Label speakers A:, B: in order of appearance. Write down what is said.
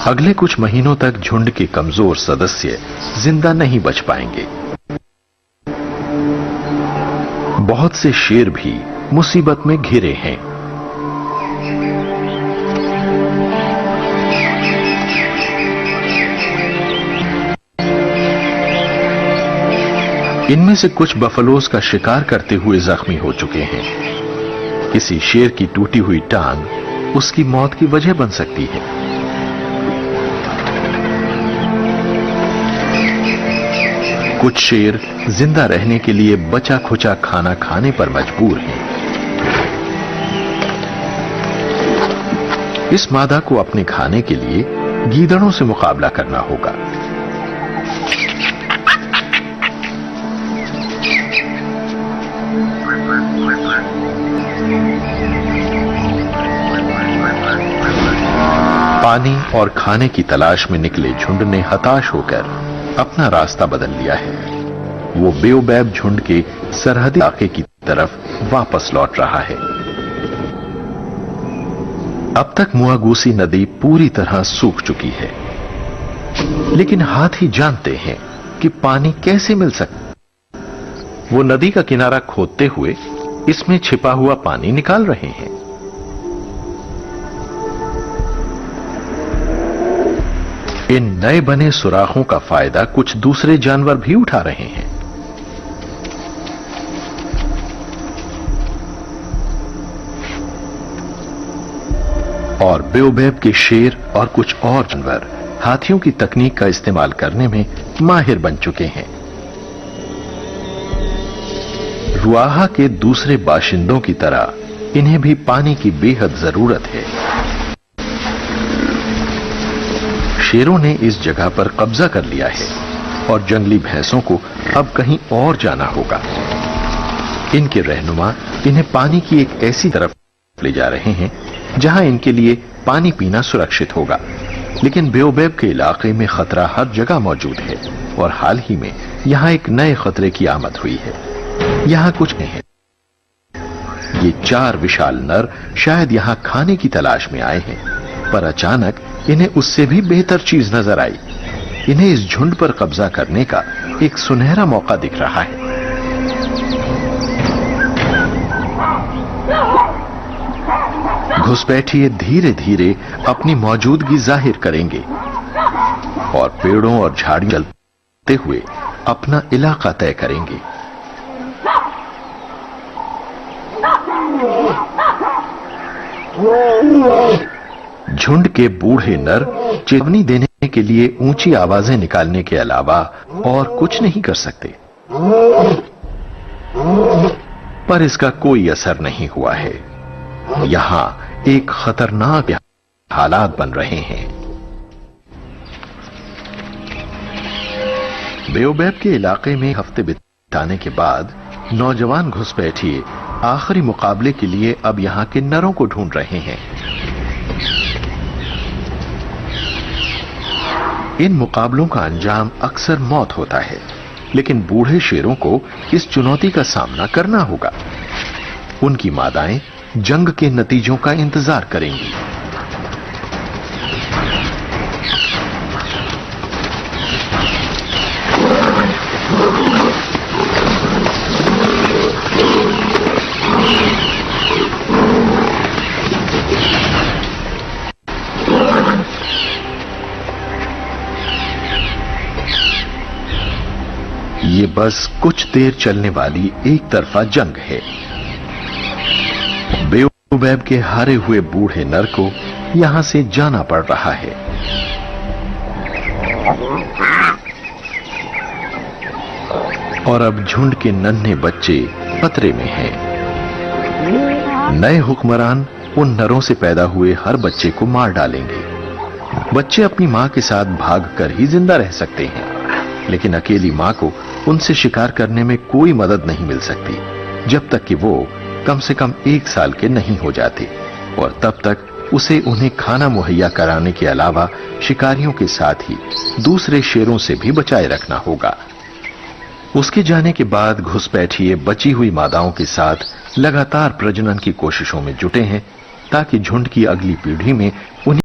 A: अगले कुछ महीनों तक झुंड के कमजोर सदस्य जिंदा नहीं बच पाएंगे। बहुत से शेर भी मुसीबत में घिरे हैं। इनमें से कुछ बफलोज का शिकार करते हुए जख्मी हो चुके हैं। किसी शेर की टूटी हुई टांग उसकी मौत की वजह बन सकती है। कुछ शेर जिंदा रहने के लिए बचा खुचा खाना खाने पर मजबूर हैं। इस मादा को अपने खाने के लिए गीदड़ों से मुकाबला करना होगा। पानी और खाने की तलाश में निकले झुंड ने हताश होकर अपना रास्ता बदल लिया है। वो बेओबैब झुंड के सरहदी इलाके की तरफ वापस लौट रहा है। अब तक मुआगूसी नदी पूरी तरह सूख चुकी है, लेकिन हाथी जानते हैं कि पानी कैसे मिल सकता। वो नदी का किनारा खोदते हुए इसमें छिपा हुआ पानी निकाल रहे हैं। इन नए बने सुराखों का फायदा कुछ दूसरे जानवर भी उठा रहे हैं। और बेओबैब के शेर और कुछ और जानवर हाथियों की तकनीक का इस्तेमाल करने में माहिर बन चुके हैं। रुआहा के दूसरे बाशिंदों की तरह इन्हें भी पानी की बेहद जरूरत है। शेरों ने इस जगह पर कब्जा कर लिया है और जंगली भैंसों को अब कहीं और जाना होगा। इनके रहनुमा इन्हें पानी की एक ऐसी तरफ ले जा रहे हैं जहां इनके लिए पानी पीना सुरक्षित होगा। लेकिन बेओबैब के इलाके में खतरा हर जगह मौजूद है और हाल ही में यहां एक नए खतरे की आमद हुई है। यहां कुछ नहीं है। ये 4 विशाल नर शायद यहां खाने की तलाश में आए हैं, पर अचानक इन्हें उससे भी बेहतर चीज नजर आई। इन्हें इस झुंड पर कब्जा करने का एक सुनहरा मौका दिख रहा है। घुसपैठिए धीरे धीरे अपनी मौजूदगी जाहिर करेंगे और पेड़ों और झाड़ियों चलते हुए अपना इलाका तय करेंगे। झुंड के बूढ़े नर चेतावनी देने के लिए ऊंची आवाजें निकालने के अलावा और कुछ नहीं कर सकते, पर इसका कोई असर नहीं हुआ है। यहां एक खतरनाक हालात बन रहे हैं। बेओबैब के इलाके में हफ्ते बिताने के बाद नौजवान घुसपैठिए आखिरी मुकाबले के लिए अब यहां के नरों को ढूंढ रहे हैं। इन मुकाबलों का अंजाम अक्सर मौत होता है, लेकिन बूढ़े शेरों को इस चुनौती का सामना करना होगा। उनकी मादाएं जंग के नतीजों का इंतजार करेंगी। ये बस कुछ देर चलने वाली एक तरफा जंग है। बेओबैब के हारे हुए बूढ़े नर को यहां से जाना पड़ रहा है। और अब झुंड के नन्हे बच्चे खतरे में हैं। नए हुक्मरान उन नरों से पैदा हुए हर बच्चे को मार डालेंगे। बच्चे अपनी मां के साथ भागकर ही जिंदा रह सकते हैं, लेकिन अकेली मां को उनसे शिकार करने में कोई मदद नहीं मिल सकती जब तक कि वो कम से कम 1 साल के नहीं हो जाते, और तब तक उसे उन्हें खाना मुहैया कराने के अलावा शिकारियों के साथ ही दूसरे शेरों से भी बचाए रखना होगा। उसके जाने के बाद घुसपैठिए बची हुई मादाओं के साथ लगातार प्रजनन की कोशिशों में जुटे हैं ताकि झुंड की अगली पीढ़ी में उन्हें